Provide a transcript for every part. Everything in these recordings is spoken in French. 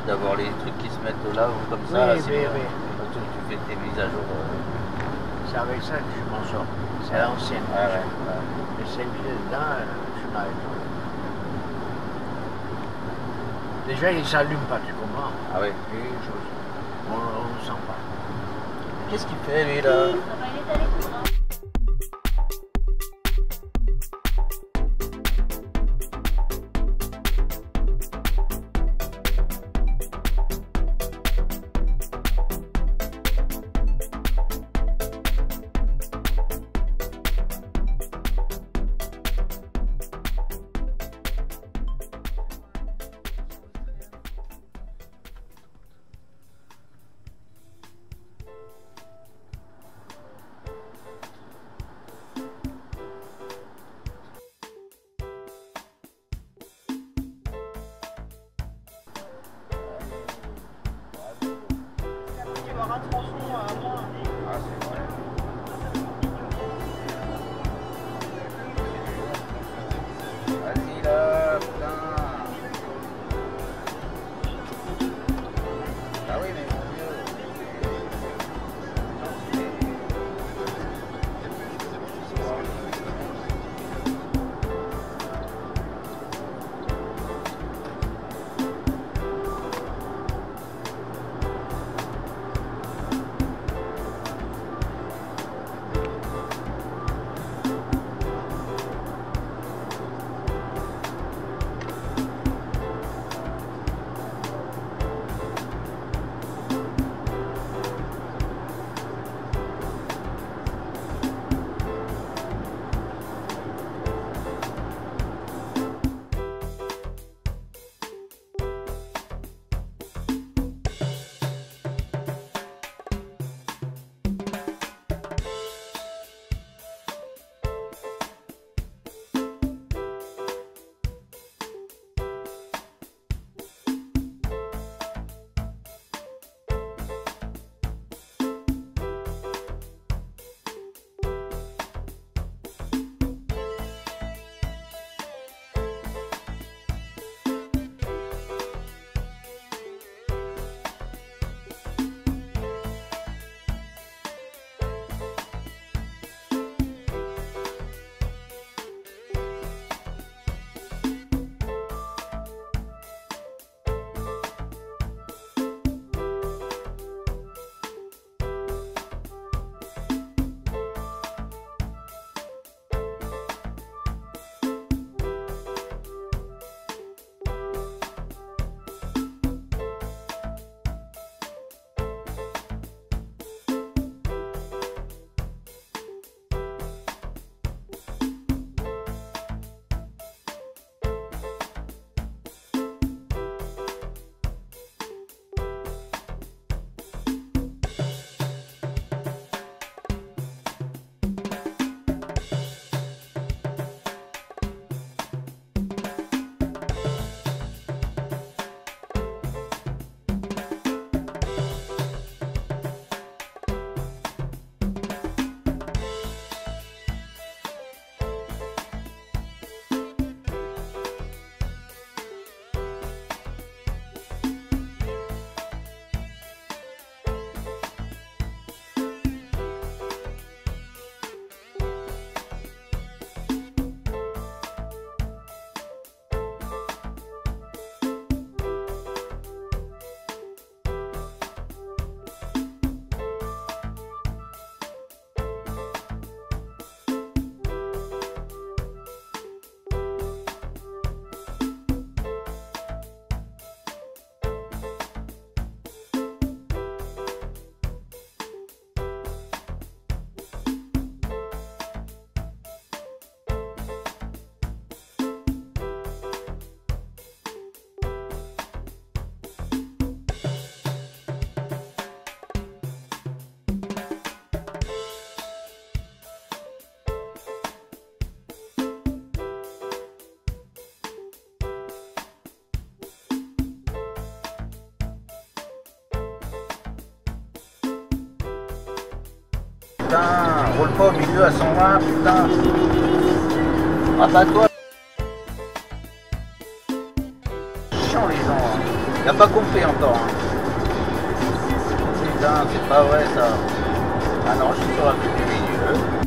d'avoir les trucs qui se mettent là ou comme ça. Oui, Là, oui, sinon, oui. tu fais tes mises à jour. C'est avec ça que je m'en sors. C'est l'ancienne. Ouais. Mais celle-ci dedans, je n'arrive pas. Déjà, il ne s'allume pas, tu comprends? Ah oui. On ne sent pas. Qu'est-ce qu'il fait lui là? Il est à l'écoute, hein. Un tronçon à moins. Ah, c'est vrai. Vas-y là, putain. Ah oui, mais mon Dieu. Putain, roule pas au milieu à 120, putain. Ah bah toi. Chiant les gens. Hein. Il n'a pas compris encore. Hein. Putain, c'est pas vrai ça. Ah non, je suis sur la pub du milieu.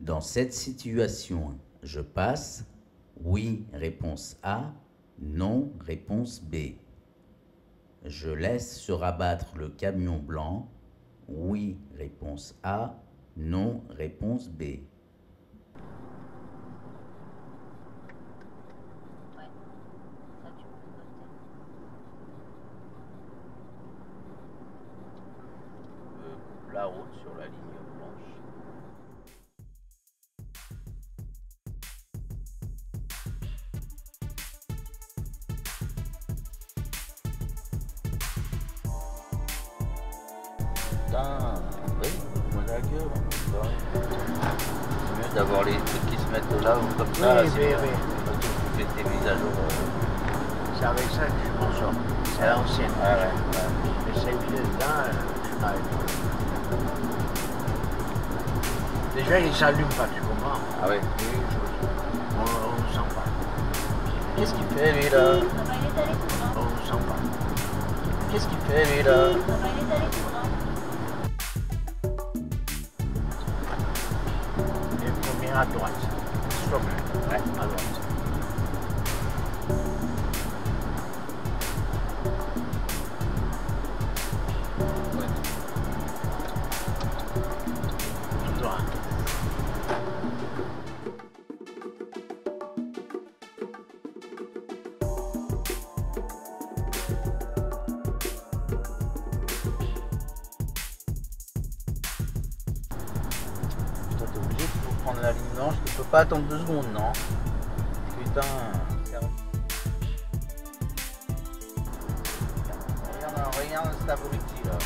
Dans cette situation, je passe. Oui, réponse A. Non, réponse B. Je laisse se rabattre le camion blanc. Oui, réponse A. Non, réponse B. La route sur la ligne blanche. Putain, oui, moi la gueule. C'est mieux d'avoir les trucs qui se mettent là ou comme ça. Oui, c'est oui, bien. oui. Tu fais tes mises à jour. C'est avec ça que je m'en sors. C'est à l'ancienne. Ouais. J'essaie de dedans, je n'arrive pas. Déjà, il ne s'allume pas, tu comprends? Ah oui. On ne sent pas. Qu'est-ce qu'il fait lui là? On ne sent pas. Qu'est-ce qu'il fait lui là? Le premier à droite. Stop. Ouais. À droite. prendre la ligne blanche. Tu peux pas attendre 2 secondes, non? Putain. Regarde cet abruti là.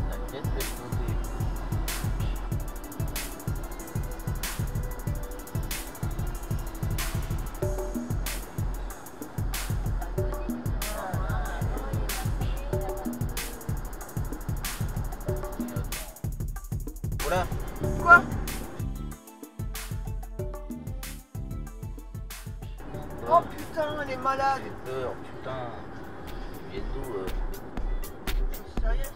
T'inquiète, je vais te monter. Voilà. Quoi? Oh putain, elle est malade. J'ai peur, putain. Viens d'où Sérieux?